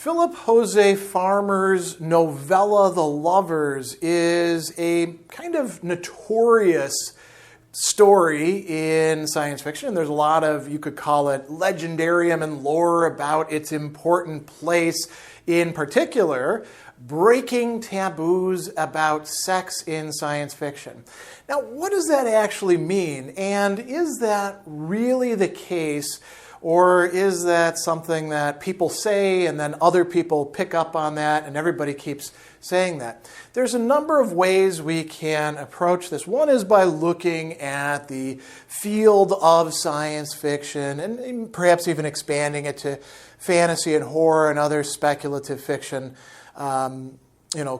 Philip Jose Farmer's novella The Lovers is a kind of notorious story in science fiction. There's a lot of, you could call it, legendarium and lore about its important place, in particular, breaking taboos about sex in science fiction. Now, what does that actually mean? And is that really the case? Or is that something that people say and then other people pick up on that and everybody keeps saying that? There's a number of ways we can approach this. One is by looking at the field of science fiction and perhaps even expanding it to fantasy and horror and other speculative fiction,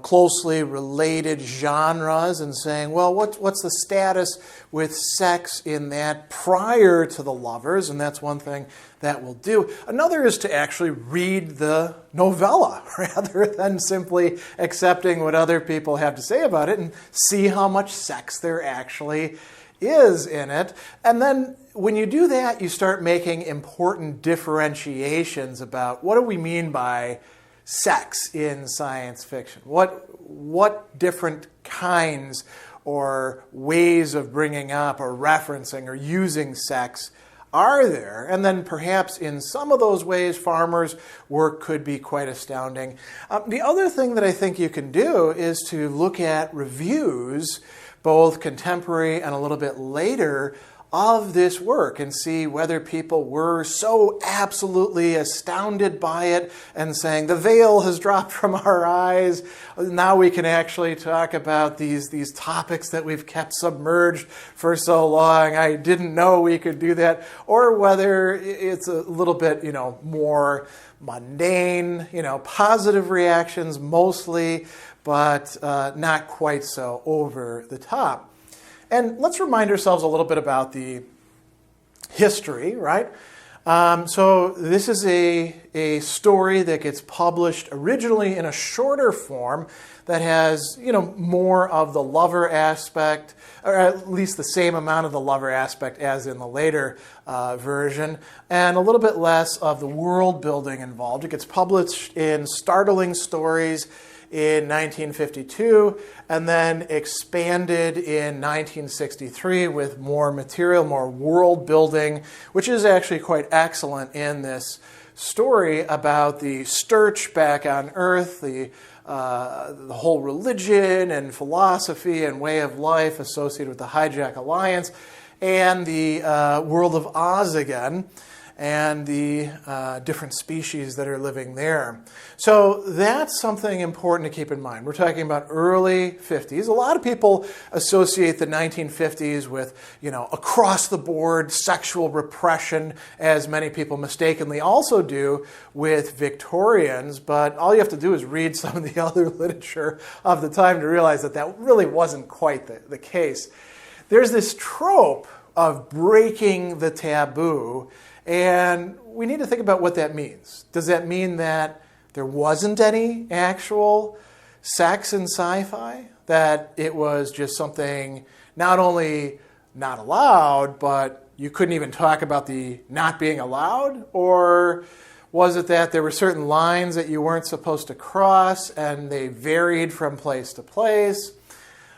closely related genres, and saying, well, what's the status with sex in that prior to The Lovers? And that's one thing that we'll do. Another is to actually read the novella rather than simply accepting what other people have to say about it and see how much sex there actually is in it. And then when you do that, you start making important differentiations about what do we mean by sex in science fiction. What different kinds or ways of bringing up or referencing or using sex are there? And then perhaps in some of those ways, Farmer's work could be quite astounding. The other thing that I think you can do is to look at reviews, both contemporary and a little bit later, of this work and see whether people were so absolutely astounded by it and saying the veil has dropped from our eyes. Now we can actually talk about these topics that we've kept submerged for so long. I didn't know we could do that. Or whether it's a little bit, more mundane, positive reactions mostly, but not quite so over the top. And let's remind ourselves a little bit about the history, right? So this is a story that gets published originally in a shorter form that has, more of the lover aspect, or at least the same amount of the lover aspect as in the later version, and a little bit less of the world building involved. It gets published in Startling Stories in 1952, and then expanded in 1963 with more material, more world building, which is actually quite excellent in this story about the Sturch back on Earth, the whole religion and philosophy and way of life associated with the Hijack Alliance, and the world of Oz again, and the different species that are living there. So that's something important to keep in mind. We're talking about early 50s. A lot of people associate the 1950s with, across-the-board sexual repression, as many people mistakenly also do with Victorians. But all you have to do is read some of the other literature of the time to realize that that really wasn't quite the case. There's this trope of breaking the taboo, and we need to think about what that means. Does that mean that there wasn't any actual sex in sci-fi? That it was just something not only not allowed, but you couldn't even talk about the not being allowed? Or was it that there were certain lines that you weren't supposed to cross and they varied from place to place?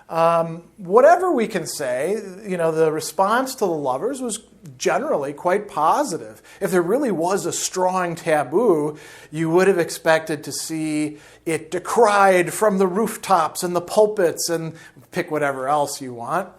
Whatever we can say, the response to The Lovers was generally quite positive. If there really was a strong taboo, you would have expected to see it decried from the rooftops and the pulpits and pick whatever else you want.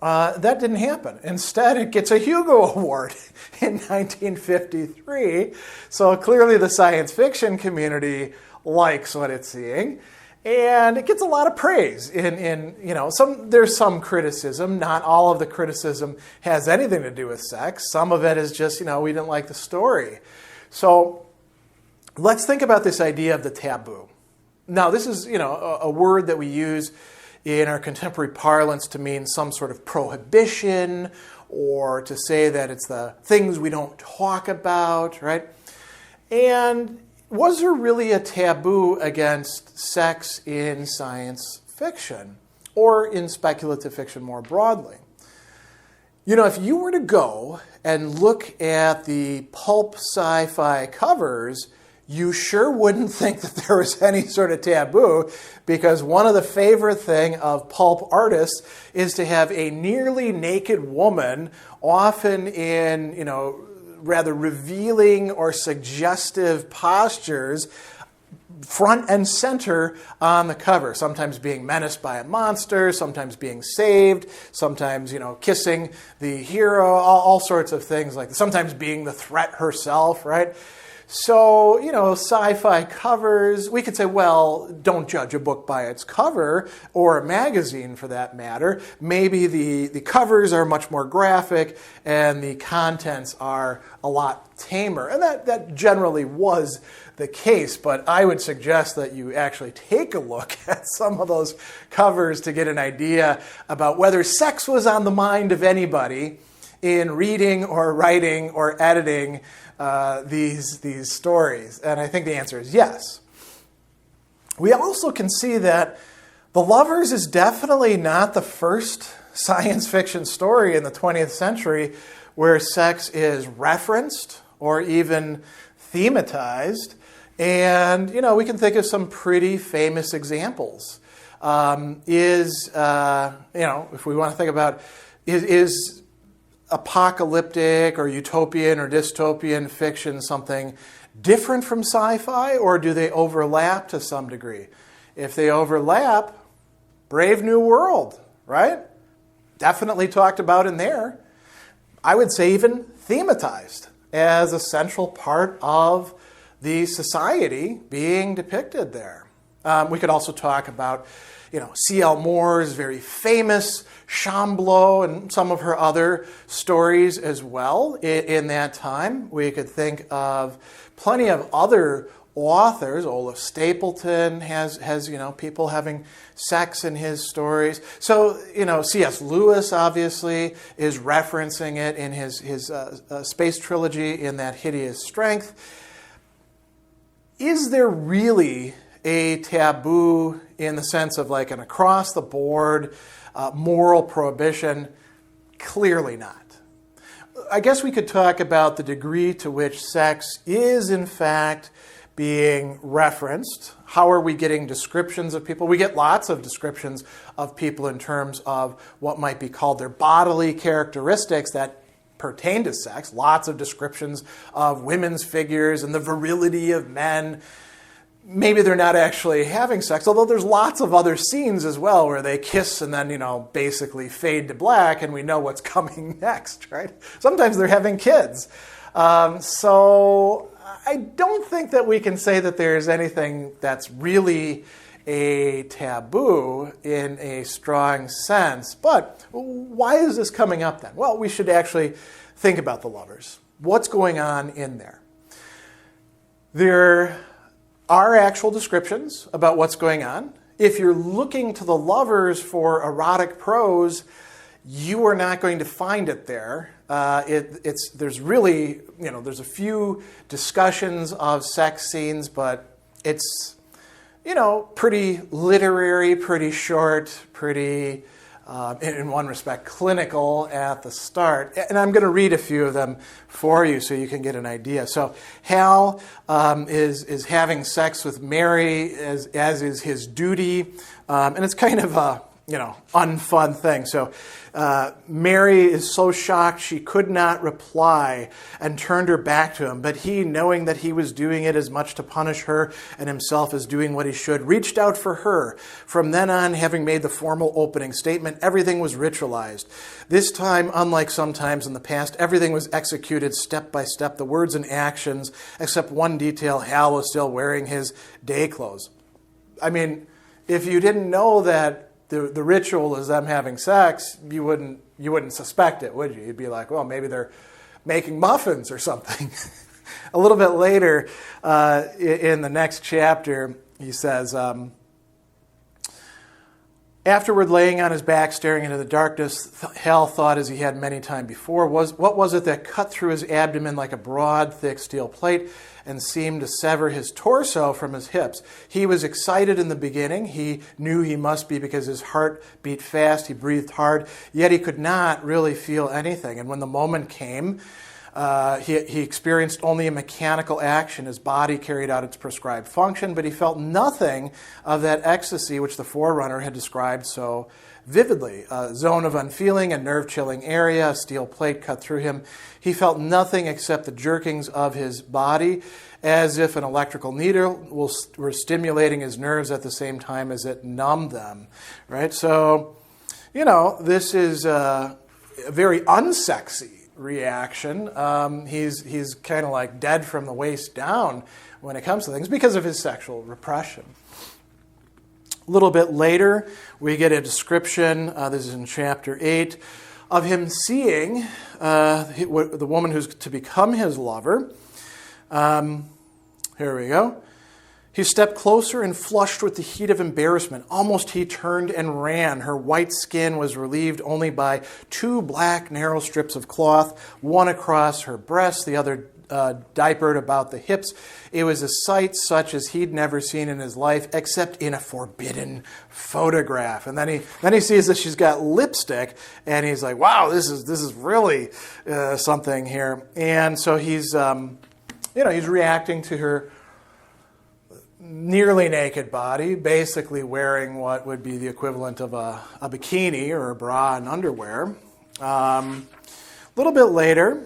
That didn't happen. Instead, it gets a Hugo Award in 1953. So clearly the science fiction community likes what it's seeing. And it gets a lot of praise. There's some criticism. Not all of the criticism has anything to do with sex. Some of it is just, we didn't like the story. So let's think about this idea of the taboo. Now, this is, a word that we use in our contemporary parlance to mean some sort of prohibition, or to say that it's the things we don't talk about, right? And was there really a taboo against sex in science fiction or in speculative fiction more broadly? If you were to go and look at the pulp sci-fi covers, you sure wouldn't think that there was any sort of taboo, because one of the favorite thing of pulp artists is to have a nearly naked woman, often in, rather revealing or suggestive postures, front and center on the cover, sometimes being menaced by a monster, sometimes being saved, sometimes, kissing the hero, all sorts of things like that, sometimes being the threat herself, right? So, sci-fi covers, we could say, well, don't judge a book by its cover, or a magazine for that matter. Maybe the covers are much more graphic and the contents are a lot tamer. And that generally was the case, but I would suggest that you actually take a look at some of those covers to get an idea about whether sex was on the mind of anybody in reading or writing or editing these stories. And I think the answer is yes. We also can see that The Lovers is definitely not the first science fiction story in the 20th century where sex is referenced or even thematized. And, we can think of some pretty famous examples. If we want to think about, is apocalyptic or utopian or dystopian fiction something different from sci-fi, or do they overlap to some degree? If they overlap, Brave New World, right? Definitely talked about in there. I would say even thematized as a central part of the society being depicted there. We could also talk about, C.L. Moore's very famous Shamblo and some of her other stories as well in that time. We could think of plenty of other authors. Olaf Stapleton has people having sex in his stories. So, C.S. Lewis obviously is referencing it in his space trilogy in That Hideous Strength. Is there really a taboo in the sense of like an across-the-board moral prohibition? Clearly not. I guess we could talk about the degree to which sex is, in fact, being referenced. How are we getting descriptions of people? We get lots of descriptions of people in terms of what might be called their bodily characteristics that pertain to sex. Lots of descriptions of women's figures and the virility of men. Maybe they're not actually having sex, although there's lots of other scenes as well where they kiss and then, basically fade to black and we know what's coming next, right? Sometimes they're having kids. So I don't think that we can say that there's anything that's really a taboo in a strong sense. But why is this coming up then? Well, we should actually think about The Lovers. What's going on in there? There are actual descriptions about what's going on. If you're looking to The Lovers for erotic prose, you are not going to find it there. There's really, there's a few discussions of sex scenes, but it's, pretty literary, pretty short, pretty, in one respect, clinical at the start. And I'm going to read a few of them for you so you can get an idea. So Hal is having sex with Mary as is his duty. And it's kind of a, unfun thing. So Mary is so shocked she could not reply and turned her back to him. But he, knowing that he was doing it as much to punish her and himself as doing what he should, reached out for her. From then on, having made the formal opening statement, everything was ritualized. This time, unlike sometimes in the past, everything was executed step by step, the words and actions, except one detail: Hal was still wearing his day clothes. I mean, if you didn't know that the ritual is them having sex, you wouldn't suspect it, would you? You'd be like, well, maybe they're making muffins or something. A little bit later in the next chapter, he says, afterward, laying on his back, staring into the darkness, Hal thought, as he had many times before, what was it that cut through his abdomen like a broad, thick steel plate and seemed to sever his torso from his hips? He was excited in the beginning. He knew he must be because his heart beat fast. He breathed hard, yet he could not really feel anything. And when the moment came, He experienced only a mechanical action. His body carried out its prescribed function, but he felt nothing of that ecstasy which the forerunner had described so vividly. A zone of unfeeling, a nerve-chilling area, a steel plate cut through him. He felt nothing except the jerkings of his body, as if an electrical needle were stimulating his nerves at the same time as it numbed them. Right? So, this is a very unsexy reaction. He's kind of like dead from the waist down when it comes to things because of his sexual repression. A little bit later, we get a description, this is in chapter 8, of him seeing the woman who's to become his lover. Here we go. He stepped closer and flushed with the heat of embarrassment. Almost he turned and ran. Her white skin was relieved only by 2 black narrow strips of cloth, one across her breast, the other diapered about the hips. It was a sight such as he'd never seen in his life, except in a forbidden photograph. And then he sees that she's got lipstick, and he's like, "Wow, this is really something here." And so he's reacting to her nearly naked body, basically wearing what would be the equivalent of a bikini or a bra and underwear. A little bit later,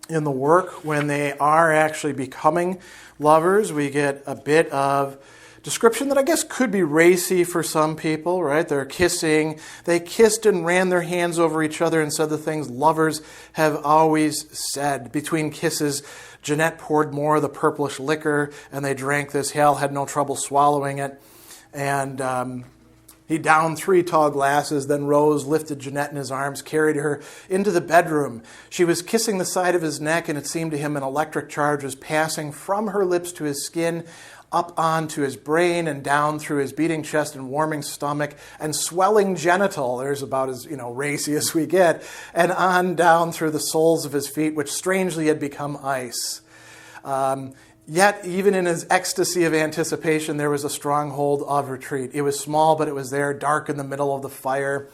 in the work, when they are actually becoming lovers, we get a bit of description that I guess could be racy for some people, right? They're kissing. They kissed and ran their hands over each other and said the things lovers have always said. Between kisses, Jeanette poured more of the purplish liquor, and they drank this. Hal had no trouble swallowing it. And he downed 3 tall glasses, then rose, lifted Jeanette in his arms, carried her into the bedroom. She was kissing the side of his neck, and it seemed to him an electric charge was passing from her lips to his skin, up onto his brain and down through his beating chest and warming stomach and swelling genital. There's about as racy as we get, and on down through the soles of his feet, which strangely had become ice. Yet, even in his ecstasy of anticipation, there was a stronghold of retreat. It was small, but it was there, dark in the middle of the fire.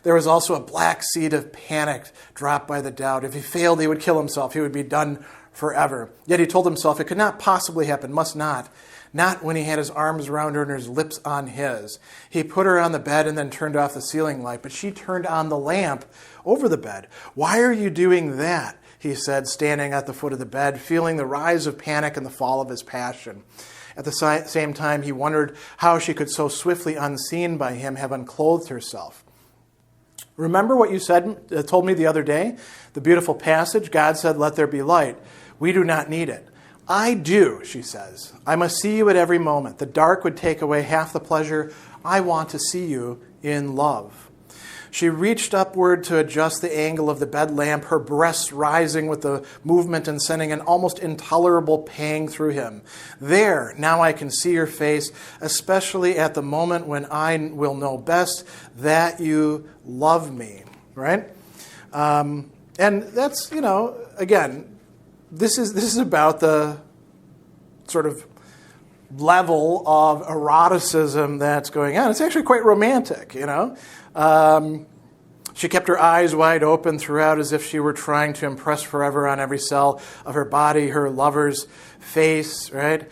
There was also a black seed of panic dropped by the doubt. If he failed, he would kill himself. He would be done forever. Yet he told himself it could not possibly happen, must not. Not when he had his arms around her and his lips on his. He put her on the bed and then turned off the ceiling light, but she turned on the lamp over the bed. "Why are you doing that?" he said, standing at the foot of the bed, feeling the rise of panic and the fall of his passion. At the same time, he wondered how she could so swiftly, unseen by him, have unclothed herself. "Remember what you told me the other day? The beautiful passage, God said, 'Let there be light.' We do not need it." "I do," she says. "I must see you at every moment. The dark would take away half the pleasure. I want to see you in love." She reached upward to adjust the angle of the bed lamp, her breasts rising with the movement and sending an almost intolerable pang through him. "There, now I can see your face, especially at the moment when I will know best that you love me." Right? And that's, again, this is about the sort of level of eroticism that's going on. It's actually quite romantic, She kept her eyes wide open throughout as if she were trying to impress forever on every cell of her body her lover's face, right?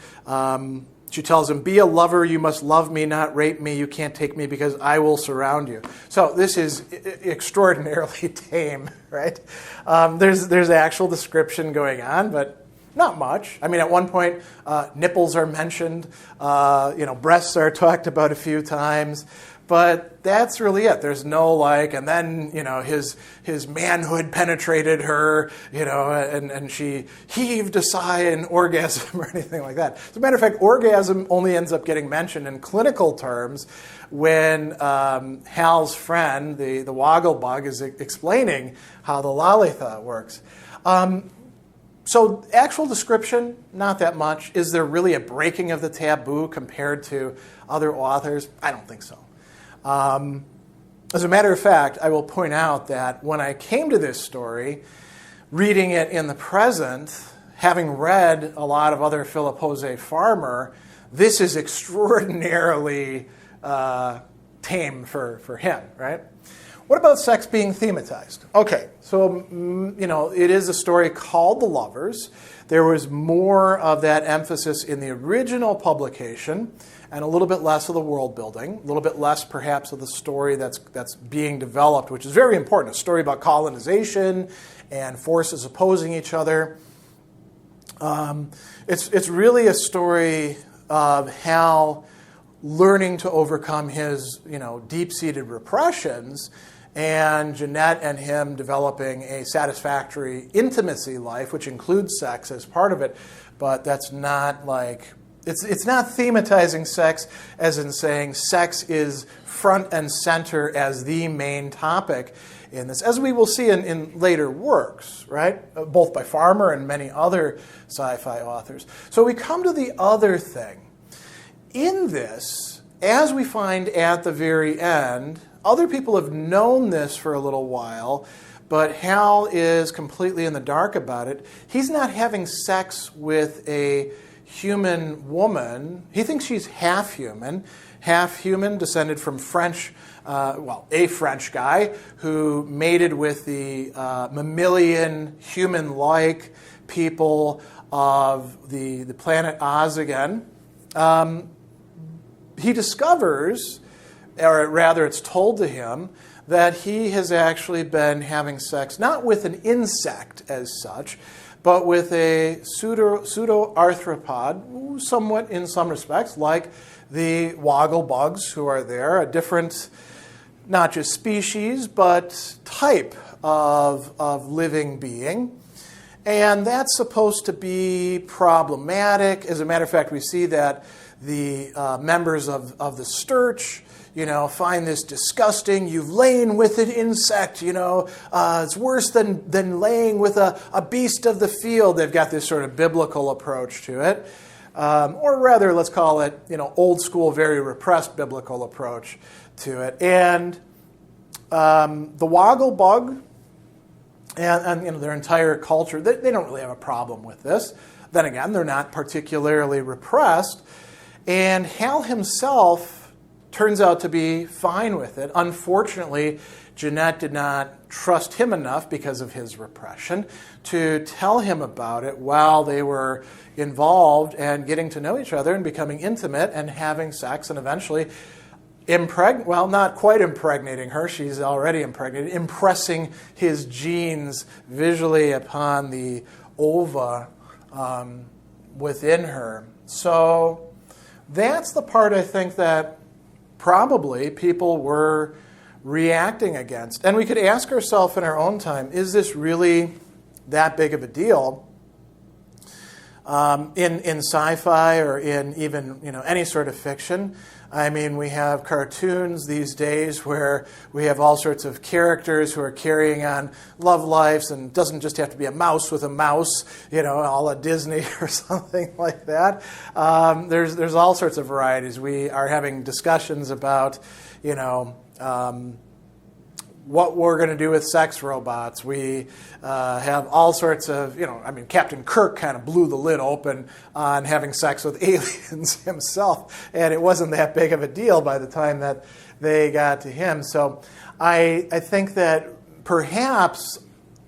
She tells him, "Be a lover, you must love me, not rape me. You can't take me because I will surround you." So this is extraordinarily tame, right? There's actual description going on, but not much. I mean, at one point, nipples are mentioned. Breasts are talked about a few times. But that's really it. There's no and then, his manhood penetrated her, and she heaved a sigh in orgasm or anything like that. As a matter of fact, orgasm only ends up getting mentioned in clinical terms when Hal's friend, the Wogglebug, is explaining how the lolita works. So actual description, not that much. Is there really a breaking of the taboo compared to other authors? I don't think so. As a matter of fact, I will point out that when I came to this story, reading it in the present, having read a lot of other Philip Jose Farmer, this is extraordinarily tame for him, right? What about sex being thematized? Okay, so, it is a story called The Lovers. There was more of that emphasis in the original publication and a little bit less of the world building, a little bit less perhaps of the story that's being developed, which is very important, a story about colonization and forces opposing each other. It's really a story of Hal learning to overcome his, deep-seated repressions, and Jeanette and him developing a satisfactory intimacy life, which includes sex as part of it. But that's not like, it's not thematizing sex as in saying sex is front and center as the main topic in this, as we will see in later works, right? Both by Farmer and many other sci-fi authors. So we come to the other thing. In this, as we find at the very end, other people have known this for a little while, but Hal is completely in the dark about it. He's not having sex with a human woman. He thinks she's half human, descended from French, a French guy who mated with the mammalian, human-like people of the planet Oz again. He discovers, or rather it's told to him, that he has actually been having sex not with an insect as such, but with a pseudo-arthropod, somewhat in some respects like the woggle bugs who are there, a different, not just species, but type of living being. And that's supposed to be problematic. As a matter of fact, we see that the members of the Sturch, find this disgusting. You've lain with an insect, it's worse than laying with a beast of the field. They've got this sort of biblical approach to it. Or rather, let's call it, old school, very repressed biblical approach to it. And the woggle bug and their entire culture, they don't really have a problem with this. Then again, they're not particularly repressed. And Hal himself turns out to be fine with it. Unfortunately, Jeanette did not trust him enough because of his repression to tell him about it while they were involved and getting to know each other and becoming intimate and having sex and eventually not quite impregnating her, she's already impregnated, impressing his genes visually upon the ova within her. So that's the part I think that probably people were reacting against. And we could ask ourselves in our own time, is this really that big of a deal? In sci-fi or in even any sort of fiction. I mean, we have cartoons these days where we have all sorts of characters who are carrying on love lives, and it doesn't just have to be a mouse with a mouse, a la Disney or something like that. There's all sorts of varieties. We are having discussions about, what we're going to do with sex robots. We have all sorts of, Captain Kirk kind of blew the lid open on having sex with aliens himself, and it wasn't that big of a deal by the time that they got to him. So I think that perhaps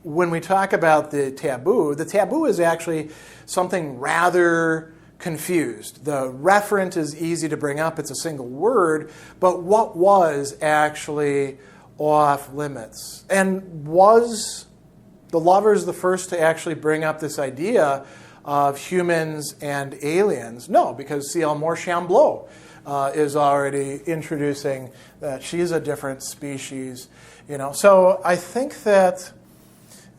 when we talk about the taboo is actually something rather confused. The referent is easy to bring up. It's a single word, but what was actually off limits? And was The Lovers the first to actually bring up this idea of humans and aliens? No, because C.L. Moore Chamblot is already introducing that she's a different species. So I think that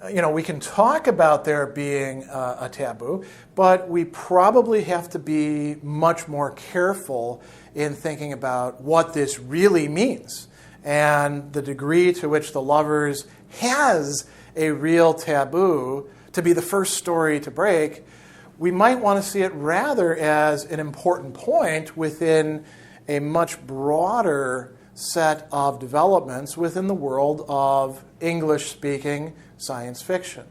we can talk about there being a taboo, but we probably have to be much more careful in thinking about what this really means. And the degree to which The Lovers has a real taboo to be the first story to break, we might want to see it rather as an important point within a much broader set of developments within the world of English-speaking science fiction.